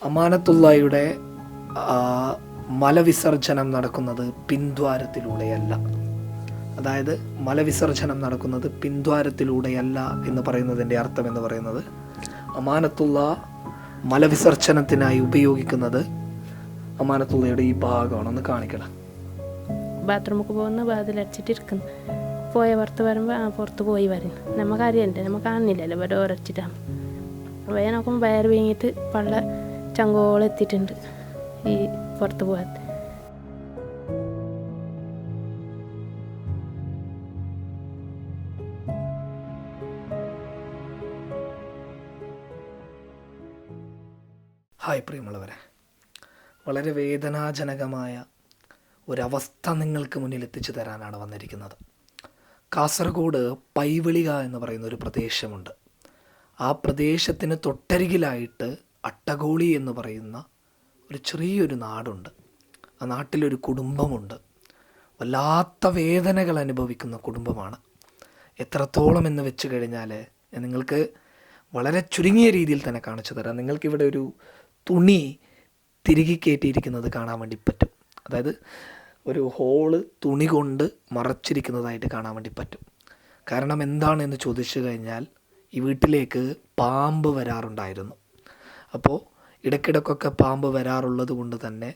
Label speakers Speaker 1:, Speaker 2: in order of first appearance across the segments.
Speaker 1: അമാനത്തുള്ളയുടെ മലവിസർജനം നടക്കുന്നത് പിന്ദ്വാരത്തിലൂടെയല്ല. അതായത് മലവിസർജനം നടക്കുന്നത് പിന്ദ്വാരത്തിലൂടെയല്ല എന്ന് പറയുന്നതിൻ്റെ അർത്ഥം എന്ന് പറയുന്നത്, അമാനത്തുള്ള മലവിസർജനത്തിനായി ഉപയോഗിക്കുന്നത് അമാനത്തുള്ളയുടെ ഈ ഭാഗമാണ്. ഒന്ന് കാണിക്കണം.
Speaker 2: ബാത്റൂമിൽ പോകുന്ന വാതിലടച്ചിട്ടിരിക്കുന്നു. പോയ പുറത്ത് വരുമ്പോൾ പുറത്ത് പോയി വരുന്നു. നമുക്ക് അറിയണ്ടേ, നമുക്ക് കാണുന്നില്ലല്ലോ ഇവിടെ ഓരച്ചിട്ടാണ്. വയ നോക്കുമ്പോൾ വയറ് വീങ്ങിയിട്ട് പള്ള ചങ്കോളം എത്തിയിട്ടുണ്ട് ഈ പുറത്ത് പോകാൻ.
Speaker 1: ഹായ് പ്രിയമുള്ളവരെ, വളരെ വേദനാജനകമായ ഒരവസ്ഥ നിങ്ങൾക്ക് മുന്നിൽ എത്തിച്ചു തരാനാണ് വന്നിരിക്കുന്നത്. കാസർഗോഡ് പൈവിളിക എന്ന് പറയുന്ന ഒരു പ്രദേശമുണ്ട്. ആ പ്രദേശത്തിന് തൊട്ടരികിലായിട്ട് അട്ടഗോളി എന്ന് പറയുന്ന ഒരു ചെറിയൊരു നാടുണ്ട്. ആ നാട്ടിലൊരു കുടുംബമുണ്ട്. വല്ലാത്ത വേദനകൾ അനുഭവിക്കുന്ന കുടുംബമാണ്. എത്രത്തോളം എന്ന് വെച്ച് കഴിഞ്ഞാൽ ഞാൻ നിങ്ങൾക്ക് വളരെ ചുരുങ്ങിയ രീതിയിൽ തന്നെ കാണിച്ചു തരാം. നിങ്ങൾക്കിവിടെ ഒരു തുണി തിരികെ കയറ്റിയിരിക്കുന്നത് കാണാൻ വേണ്ടി പറ്റും. അതായത് ഒരു ഹോള് തുണി കൊണ്ട് മറച്ചിരിക്കുന്നതായിട്ട് കാണാൻ വേണ്ടി പറ്റും. കാരണം എന്താണെന്ന് ചോദിച്ചു കഴിഞ്ഞാൽ, ഈ വീട്ടിലേക്ക് പാമ്പ് വരാറുണ്ടായിരുന്നു. അപ്പോൾ ഇടയ്ക്കിടയ്ക്കൊക്കെ പാമ്പ് വരാറുള്ളത് കൊണ്ട് തന്നെ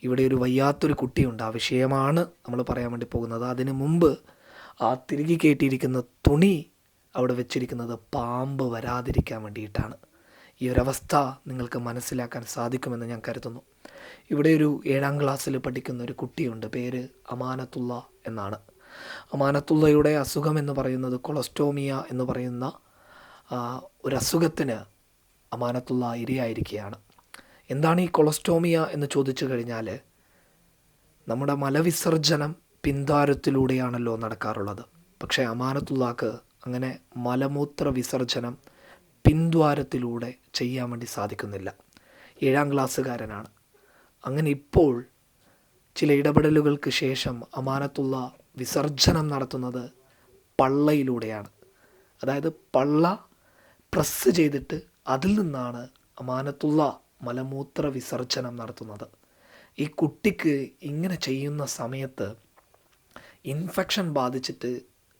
Speaker 1: ഇവിടെ ഒരു വയ്യാത്തൊരു കുട്ടിയുണ്ട്. ആ വിഷയമാണ് നമ്മൾ പറയാൻ വേണ്ടി പോകുന്നത്. അതിനു മുമ്പ് ആ തിരികെ കയറ്റിയിരിക്കുന്ന തുണി അവിടെ വെച്ചിരിക്കുന്നത് പാമ്പ് വരാതിരിക്കാൻ വേണ്ടിയിട്ടാണ്. ഈ ഒരവസ്ഥ നിങ്ങൾക്ക് മനസ്സിലാക്കാൻ സാധിക്കുമെന്ന് ഞാൻ കരുതുന്നു. ഇവിടെ ഒരു 7ാം ക്ലാസ്സിൽ പഠിക്കുന്ന ഒരു കുട്ടിയുണ്ട്. പേര് അമാനത്തുള്ള എന്നാണ്. അമാനത്തുള്ളയുടെ അസുഖം എന്ന് പറയുന്നത് കൊളസ്ട്രോമിയ എന്ന് പറയുന്ന ഒരു അസുഖത്തിന് അമാനത്തുള്ള ഇരയായിരിക്കുകയാണ്. എന്താണ് ഈ കൊളസ്ട്രോമിയ എന്ന് ചോദിച്ചു കഴിഞ്ഞാൽ, നമ്മുടെ മലവിസർജനം പിന്താരത്തിലൂടെയാണല്ലോ നടക്കാറുള്ളത്. പക്ഷേ അമാനത്തുള്ളക്ക് അങ്ങനെ മലമൂത്ര വിസർജനം പിന്ദ്വാരത്തിലൂടെ ചെയ്യാൻ വേണ്ടി സാധിക്കുന്നില്ല. 7ാം ക്ലാസ്സുകാരനാണ്. അങ്ങനെ ഇപ്പോൾ ചില ഇടപെടലുകൾക്ക് ശേഷം അമാനത്തുള്ള വിസർജനം നടത്തുന്നത് പള്ളയിലൂടെയാണ്. അതായത് പള്ള പ്രസ് ചെയ്തിട്ട് അതിൽ നിന്നാണ് അമാനത്തുള്ള മലമൂത്ര വിസർജനം നടത്തുന്നത്. ഈ കുട്ടിക്ക് ഇങ്ങനെ ചെയ്യുന്ന സമയത്ത് ഇൻഫെക്ഷൻ ബാധിച്ചിട്ട്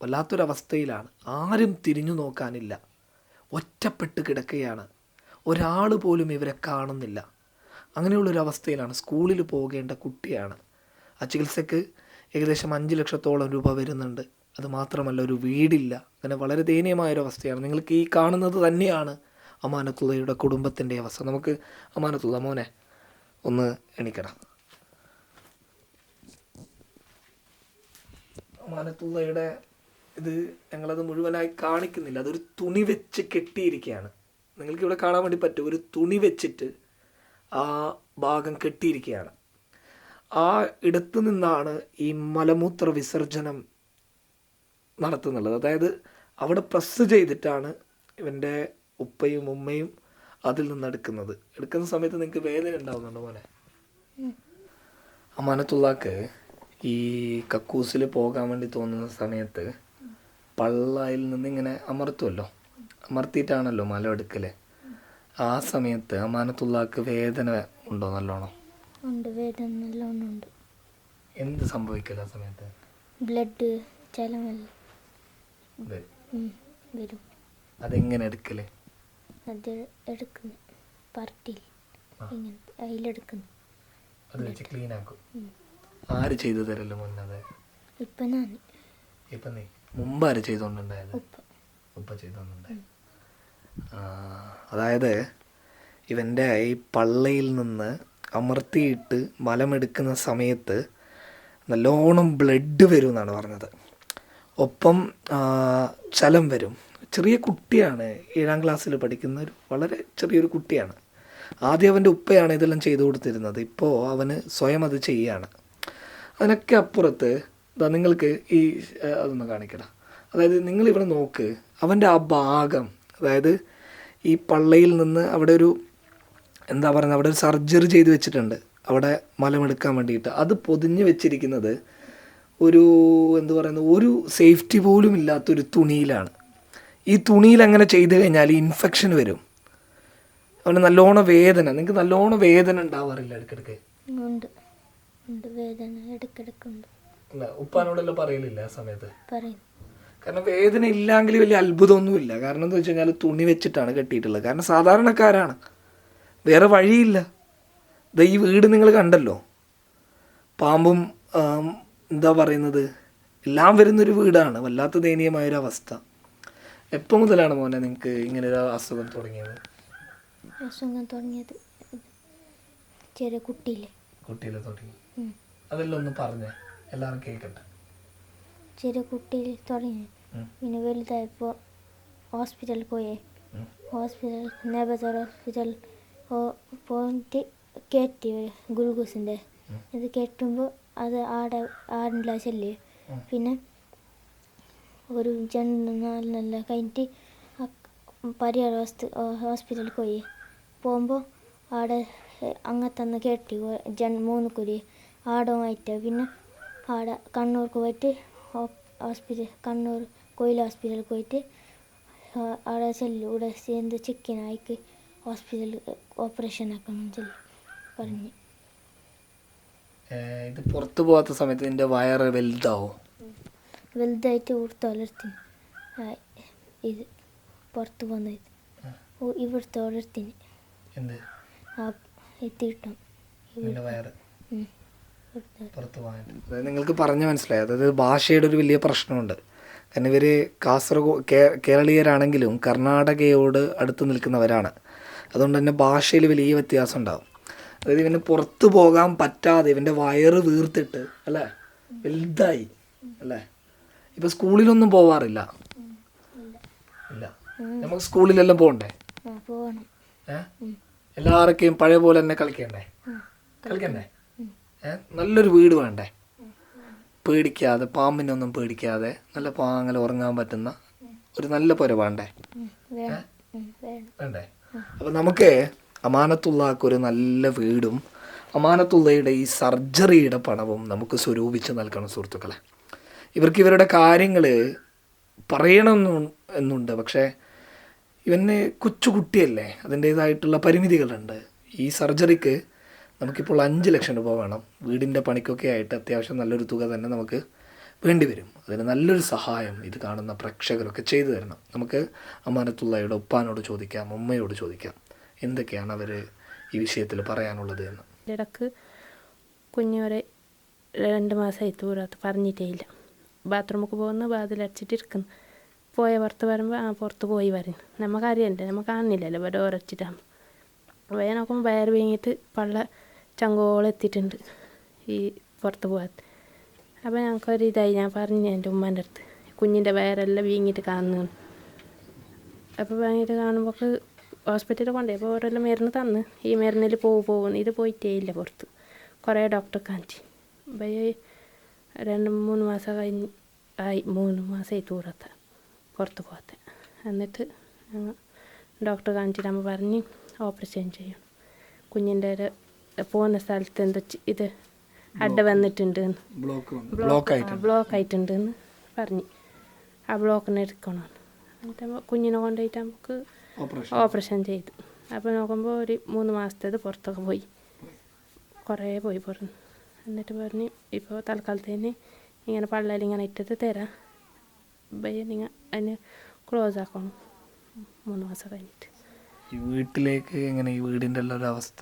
Speaker 1: വല്ലാത്തൊരവസ്ഥയിലാണ്. ആരും തിരിഞ്ഞു നോക്കാനില്ല. ഒറ്റപ്പെട്ട് കിടക്കുകയാണ്. ഒരാൾ പോലും ഇവരെ കാണുന്നില്ല. അങ്ങനെയുള്ളൊരവസ്ഥയിലാണ്. സ്കൂളിൽ പോകേണ്ട കുട്ടിയാണ്. ആ ചികിത്സയ്ക്ക് ഏകദേശം 5 ലക്ഷത്തോളം രൂപ വരുന്നുണ്ട്. അത് മാത്രമല്ല, ഒരു വീടില്ല. അങ്ങനെ വളരെ ദയനീയമായൊരവസ്ഥയാണ്. നിങ്ങൾക്ക് ഈ കാണുന്നത് തന്നെയാണ് അമാനത്തുള്ളയുടെ കുടുംബത്തിൻ്റെ അവസ്ഥ. നമുക്ക് അമാനത്തുള്ള മോനെ ഒന്ന് എണിക്കണം. അമാനത്തുള്ളയുടെ ഇത് ഞങ്ങളത് മുഴുവനായി കാണിക്കുന്നില്ല. അതൊരു തുണി വെച്ച് കെട്ടിയിരിക്കുകയാണ്. നിങ്ങൾക്കിവിടെ കാണാൻ വേണ്ടി പറ്റും. ഒരു തുണി വെച്ചിട്ട് ആ ഭാഗം കെട്ടിയിരിക്കുകയാണ്. ആ ഇടത്തു നിന്നാണ് ഈ മലമൂത്ര വിസർജനം നടത്തുന്നുള്ളത്. അതായത് അവിടെ പ്രസ് ചെയ്തിട്ടാണ് ഇവൻ്റെ ഉപ്പയും ഉമ്മയും അതിൽ നിന്ന് എടുക്കുന്ന സമയത്ത് നിങ്ങൾക്ക് വേദന ഉണ്ടാവുന്നുണ്ടോ മോനെ? അമാനത്തുള്ളക്ക് ഈ കക്കൂസിൽ പോകാൻ വേണ്ടി തോന്നുന്ന സമയത്ത് പള്ളയിൽ നിന്ന് ഇങ്ങനെ അമർത്തുമല്ലോ, അമർത്തിയിട്ടാണല്ലോ മലം എടുക്കല്. ആ സമയത്ത് അമാനത്തുള്ളക്ക് വേദന ഉണ്ടോ? നല്ലോണം
Speaker 3: ഉണ്ട്, വേദന നല്ലോണം ഉണ്ട്.
Speaker 1: എന്ത് സംഭവിക്കില്ല ആ സമയത്ത്?
Speaker 3: ബ്ലഡ് വരും.
Speaker 1: അതെങ്ങനെ എടുക്കല്?
Speaker 3: അത് എടുക്കുന്നു പാർട്ടിയിൽ ഇങ്ങനെ അതിലെടുക്കുന്നു.
Speaker 1: അത് വെച്ച് ക്ലീൻ ആക്കും. ആര് ചെയ്തു തരല്ലോ മുന്നത്?
Speaker 3: ഇപ്പം ഞാൻ.
Speaker 1: ഇപ്പം നീ മുമ്പ് ആര് ചെയ്തോണ്ടുണ്ടായത്? ഉപ്പ ചെയ്തോണ്ടുണ്ടായത്. അതായത് ഇവൻ്റെ ഈ പള്ളയിൽ നിന്ന് അമർത്തിയിട്ട് മലമെടുക്കുന്ന സമയത്ത് നല്ലോണം ബ്ലഡ് വരും എന്നാണ് പറഞ്ഞത്. ഒപ്പം ചലം വരും. ചെറിയ കുട്ടിയാണ്, 7ാം ക്ലാസ്സിൽ പഠിക്കുന്ന ഒരു വളരെ ചെറിയൊരു കുട്ടിയാണ്. ആദ്യം അവൻ്റെ ഉപ്പയാണ് ഇതെല്ലാം ചെയ്തു കൊടുത്തിരുന്നത്. ഇപ്പോൾ അവന് സ്വയം അത് ചെയ്യുകയാണ്. അതിനൊക്കെ അപ്പുറത്ത് നിങ്ങൾക്ക് ഈ അതൊന്ന് കാണിക്കണം. അതായത് നിങ്ങളിവിടെ നോക്ക്, അവൻ്റെ ആ ഭാഗം, അതായത് ഈ പള്ളയിൽ നിന്ന് അവിടെ ഒരു എന്താ പറയുന്നത്, അവിടെ ഒരു സർജറി ചെയ്ത് വെച്ചിട്ടുണ്ട് അവിടെ മലമെടുക്കാൻ വേണ്ടിയിട്ട്. അത് പൊതിഞ്ഞ് വെച്ചിരിക്കുന്നത് ഒരു ഒരു സേഫ്റ്റി പോലും ഇല്ലാത്തൊരു തുണിയിലാണ്. ഈ തുണിയിൽ അങ്ങനെ ചെയ്ത് കഴിഞ്ഞാൽ ഇൻഫെക്ഷൻ വരും. അവന് നല്ലോണം വേദന, നിങ്ങൾക്ക് നല്ലോണം വേദന ഉണ്ടാവാറില്ല ഇടയ്ക്കിടയ്ക്ക്?
Speaker 3: ഉണ്ട് ഉണ്ട് വേദന ഇടയ്ക്കിടയ്ക്കുണ്ട്.
Speaker 1: അല്ല, ഉപ്പാനോടെല്ലാം പറയലില്ല ആ സമയത്ത്?
Speaker 3: പറയും.
Speaker 1: കാരണം വേദന ഇല്ലെങ്കിൽ വലിയ അത്ഭുതമൊന്നുമില്ല. കാരണം എന്താ വെച്ച് കഴിഞ്ഞാൽ തുണി വെച്ചിട്ടാണ് കെട്ടിയിട്ടുള്ളത്. കാരണം സാധാരണക്കാരാണ്, വേറെ വഴിയില്ല. ഈ വീട് നിങ്ങൾ കണ്ടല്ലോ, പാമ്പും എന്താ പറയുന്നത് എല്ലാം വരുന്നൊരു വീടാണ്. വല്ലാത്ത ദയനീയമായൊരവസ്ഥ. എപ്പോൾ മുതലാണ് മോനെ നിങ്ങൾക്ക് ഇങ്ങനെ ഒരു അസുഖം തുടങ്ങിയത്?
Speaker 3: അസുഖം തുടങ്ങിയത് ചെറിയ കുട്ടിയിലെ
Speaker 1: തുടങ്ങി. അതെല്ലാം ഒന്ന് പറഞ്ഞേ, എല്ലാവരും കേൾക്കട്ടെ.
Speaker 3: ചെറിയ കുട്ടിയിൽ തുടങ്ങി. പിന്നെ വലുതായപ്പോൾ ഹോസ്പിറ്റലിൽ പോയേ. ഹോസ്പിറ്റൽ നെബസർ ഹോസ്പിറ്റൽ പോയിട്ട് കയറ്റി ഗ്ലൂക്കോസിൻ്റെ ഇത് കയറ്റുമ്പോൾ അത് ആടില്ല ശല്യ. പിന്നെ ഒരു 2-4 നല്ല കഴിഞ്ഞിട്ട് പരിയാർ ഹോസ്പിറ്റലിൽ പോയി. പോകുമ്പോൾ ആടെ അങ്ങത്തന്ന് കെട്ടി 3 കുരി ആടുമായിട്ട്. പിന്നെ ആടെ കണ്ണൂർക്ക് പോയിട്ട് കണ്ണൂർ കോയിൽ ഹോസ്പിറ്റലിൽ പോയിട്ട് അവിടെ ചെല്ലു ഇവിടെ എന്ത് ചിക്കനായിക്ക് ഹോസ്പിറ്റലിൽ ഓപ്പറേഷൻ ആക്കണം ചെല്ലു പറഞ്ഞു.
Speaker 1: ഇത് പുറത്തു പോകാത്ത സമയത്ത് നിന്റെ വയറ് വലുതാവോ?
Speaker 3: വലുതായിട്ട് ഇവിടുത്തെ ഇത് പുറത്ത് പോകുന്നത് ഇവിടുത്തെ ഓരോരുത്തിന് എത്തിയിട്ടും
Speaker 1: പുറത്ത് പോകാൻ. അതായത് നിങ്ങൾക്ക് പറഞ്ഞ് മനസ്സിലായി, അതായത് ഭാഷയുടെ ഒരു വലിയ പ്രശ്നമുണ്ട്. കാരണം ഇവർ കേരളീയരാണെങ്കിലും കർണാടകയോട് അടുത്ത് നിൽക്കുന്നവരാണ്. അതുകൊണ്ട് തന്നെ ഭാഷയിൽ വലിയ വ്യത്യാസം ഉണ്ടാകും. അതായത് ഇവന് പുറത്ത് പോകാൻ പറ്റാതെ ഇവൻ്റെ വയറ് വീർത്തിട്ട് അല്ലേ വലുതായി അല്ലേ. ഇപ്പം സ്കൂളിലൊന്നും പോവാറില്ല? ഇല്ല. നമുക്ക് സ്കൂളിലെല്ലാം പോകണ്ടേ? എല്ലാവർക്കും പഴയ പോലെ തന്നെ കളിക്കണ്ടേ? നല്ലൊരു വീട് വേണ്ടേ? പേടിക്കാതെ, പാമ്പിനൊന്നും പേടിക്കാതെ നല്ല പാങ്ങനെ ഉറങ്ങാൻ പറ്റുന്ന ഒരു നല്ല പുര വേണ്ടേ? വേണ്ടേ? അപ്പം നമുക്ക് അമാനത്തുള്ളാക്കൊരു നല്ല വീടും അമാനത്തുള്ളയുടെ ഈ സർജറിയുടെ പണവും നമുക്ക് സ്വരൂപിച്ച് നൽകണം സുഹൃത്തുക്കളെ. ഇവർക്ക് ഇവരുടെ കാര്യങ്ങൾ പറയണം എന്നുണ്ട്, പക്ഷേ ഇവന് കൊച്ചുകുട്ടിയല്ലേ, അതിൻ്റേതായിട്ടുള്ള പരിമിതികളുണ്ട്. ഈ സർജറിക്ക് നമുക്കിപ്പോൾ 5 ലക്ഷം രൂപ വേണം. വീടിൻ്റെ പണിക്കൊക്കെ ആയിട്ട് അത്യാവശ്യം നല്ലൊരു തുക തന്നെ നമുക്ക് വേണ്ടി വരും. അതിന് നല്ലൊരു സഹായം ഇത് കാണുന്ന പ്രേക്ഷകരൊക്കെ ചെയ്തു തരണം. നമുക്ക് അമാനത്തുള്ളയുടെ ഉപ്പാനോട് ചോദിക്കാം, ഉമ്മയോട് ചോദിക്കാം എന്തൊക്കെയാണ് അവർ ഈ വിഷയത്തിൽ പറയാനുള്ളത് എന്ന്.
Speaker 2: ഇടക്ക് കുഞ്ഞോരെ 2 മാസമായി തൂരാത്ത് പറഞ്ഞിട്ടേ ഇല്ല. ബാത്റൂമൊക്കെ പോകുന്നു, വാതിലടച്ചിട്ടിരിക്കുന്നു. പോയ പുറത്ത് വരുമ്പോൾ പുറത്ത് പോയി വരുന്നു. നമുക്കറിയണ്ടേ, നമുക്ക് കാണുന്നില്ലല്ലോ ഇവിടെ ഉരച്ചിട്ടാകുമ്പോൾ. വയ നോക്കുമ്പോൾ വയറ് വീങ്ങിയിട്ട് പള്ള ചങ്കോളം എത്തിയിട്ടുണ്ട് ഈ പുറത്ത് പോകാത്ത. അപ്പോൾ ഞങ്ങൾക്കൊരിതായി, ഞാൻ പറഞ്ഞു എൻ്റെ ഉമ്മാൻ്റെ അടുത്ത് കുഞ്ഞിൻ്റെ വയറെല്ലാം വീങ്ങിയിട്ട് കാണുന്നു. അപ്പോൾ വീങ്ങിയിട്ട് കാണുമ്പോൾ ഹോസ്പിറ്റലിൽ കൊണ്ടുപോയി. അപ്പോൾ ഓരോല്ലാം മരുന്ന് തന്ന്, ഈ മരുന്നിൽ പോകുന്നു. ഇത് പോയിട്ടേ ഇല്ല പുറത്ത്. കുറേ ഡോക്ടറെ കാണിച്ച്. അപ്പോൾ 2-3 മാസം ആയി 3 മാസമായി തൂറത്ത് പുറത്ത് പോകാത്ത. എന്നിട്ട് ഞങ്ങൾ ഡോക്ടറെ കാണിച്ചിട്ട് നമ്മൾ പറഞ്ഞ് ഓപ്പറേഷൻ ചെയ്യണം. കുഞ്ഞിൻ്റെ പോകുന്ന സ്ഥലത്ത് എന്തോ ഇത് അഡ വന്നിട്ടുണ്ട്, ബ്ലോക്ക് ആയിട്ടുണ്ടെന്ന് പറഞ്ഞ് ആ ബ്ലോക്കിനെ എടുക്കണം. എന്നിട്ട് കുഞ്ഞിനെ കൊണ്ടുപോയിട്ട് നമുക്ക് ഓപ്പറേഷൻ ചെയ്തു. അപ്പോൾ നോക്കുമ്പോൾ ഒരു 3 മാസത്തേത് പുറത്തൊക്കെ പോയി, കുറേ പോയി പറഞ്ഞു. എന്നിട്ട് പറഞ്ഞ് ഇപ്പോൾ തൽക്കാലത്തേന് ഇങ്ങനെ പള്ളയിൽ ഇങ്ങനെ ഇട്ടിട്ട് തരാം, ഭയ നിങ്ങൾ അതിന് ക്ലോസ് ആക്കണം 3 മാസം കഴിഞ്ഞിട്ട്.
Speaker 1: ഈ വീട്ടിലേക്ക് എങ്ങനെ, ഈ വീടിൻ്റെ എല്ലാം ഒരു അവസ്ഥ?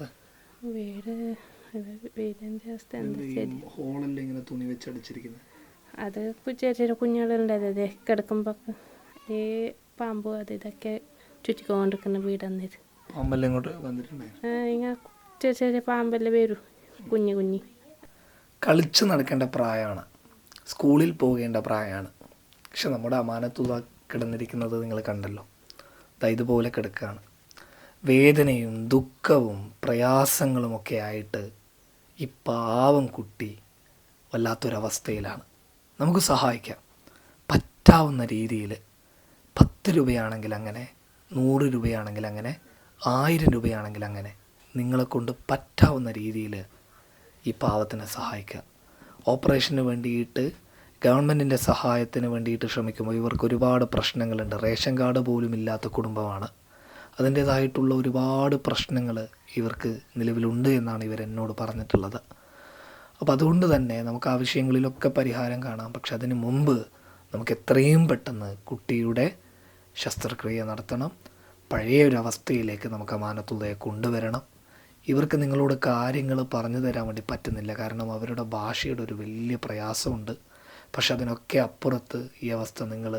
Speaker 2: വീടിൻ്റെ അവസ്ഥ എന്താ ശരി,
Speaker 1: ഹോളല്ലേ ഇങ്ങനെ തുണി വെച്ചടിച്ചിരിക്കുന്നത്.
Speaker 2: അത് ചെറിയ കുഞ്ഞുങ്ങളുണ്ടായത് കിടക്കുമ്പോൾ ഈ പാമ്പ് അത് ഇതൊക്കെ ചുറ്റിക്കൊണ്ടിരിക്കുന്ന വീടാണിത്.
Speaker 1: പാമ്പെല്ലാം ഇങ്ങോട്ട് വന്നിട്ടുണ്ടേ?
Speaker 2: ഇങ്ങനെ ചെറിയ പാമ്പെല്ലാം വരും, കുഞ്ഞി
Speaker 1: കളിച്ച് നടക്കേണ്ട പ്രായമാണ്, സ്കൂളിൽ പോകേണ്ട പ്രായമാണ്. പക്ഷെ നമ്മുടെ അമാനത്തുള്ള കിടന്നിരിക്കുന്നത് നിങ്ങൾ കണ്ടല്ലോ, ഇതുപോലെ കിടക്കുകയാണ്. വേദനയും ദുഃഖവും പ്രയാസങ്ങളുമൊക്കെ ആയിട്ട് ഈ പാവം കുട്ടി വല്ലാത്തൊരവസ്ഥയിലാണ്. നമുക്ക് സഹായിക്കാം പറ്റാവുന്ന രീതിയിൽ. 10 രൂപയാണെങ്കിൽ അങ്ങനെ, 100 രൂപയാണെങ്കിൽ അങ്ങനെ, 1000 രൂപയാണെങ്കിൽ അങ്ങനെ, നിങ്ങളെക്കൊണ്ട് പറ്റാവുന്ന രീതിയിൽ ഈ പാവത്തിനെ സഹായിക്കുക. ഓപ്പറേഷന് വേണ്ടിയിട്ട് ഗവൺമെൻറ്റിൻ്റെ സഹായത്തിന് വേണ്ടിയിട്ട് ശ്രമിക്കുമ്പോൾ ഇവർക്ക് ഒരുപാട് പ്രശ്നങ്ങളുണ്ട്. റേഷൻ കാർഡ് പോലും ഇല്ലാത്ത കുടുംബമാണ്. അതിൻ്റേതായിട്ടുള്ള ഒരുപാട് പ്രശ്നങ്ങൾ ഇവർക്ക് നിലവിലുണ്ട് എന്നാണ് ഇവരെന്നോട് പറഞ്ഞിട്ടുള്ളത്. അപ്പോൾ അതുകൊണ്ട് തന്നെ നമുക്ക് ആ വിഷയങ്ങളിലൊക്കെ പരിഹാരം കാണാം. പക്ഷെ അതിന് മുമ്പ് നമുക്ക് എത്രയും പെട്ടെന്ന് കുട്ടിയുടെ ശസ്ത്രക്രിയ നടത്തണം. പഴയ ഒരു അവസ്ഥയിലേക്ക് നമുക്ക് അമാനത്തുള്ളയെ കൊണ്ടുവരണം. ഇവർക്ക് നിങ്ങളോട് കാര്യങ്ങൾ പറഞ്ഞു തരാൻ വേണ്ടി പറ്റുന്നില്ല, കാരണം അവരുടെ ഭാഷയുടെ ഒരു വലിയ പ്രയാസമുണ്ട്. പക്ഷെ അതിനൊക്കെ അപ്പുറത്ത് ഈ അവസ്ഥ നിങ്ങൾ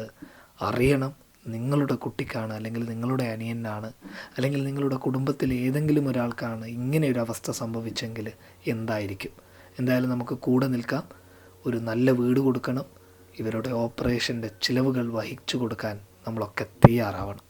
Speaker 1: അറിയണം. നിങ്ങളുടെ കുട്ടിക്കാണ്, അല്ലെങ്കിൽ നിങ്ങളുടെ അനിയനാണ്, അല്ലെങ്കിൽ നിങ്ങളുടെ കുടുംബത്തിൽ ഏതെങ്കിലും ഒരാൾക്കാണ് ഇങ്ങനെ ഒരു അവസ്ഥ സംഭവിച്ചെങ്കിൽ എന്തായിരിക്കും. എന്തായാലും നമുക്ക് കൂടെ നിൽക്കാം. ഒരു നല്ല വീട് കൊടുക്കണം. ഇവരുടെ ഓപ്പറേഷൻ്റെ ചിലവുകൾ വഹിച്ചു കൊടുക്കാൻ നമ്മളൊക്കെ തയ്യാറാവണം.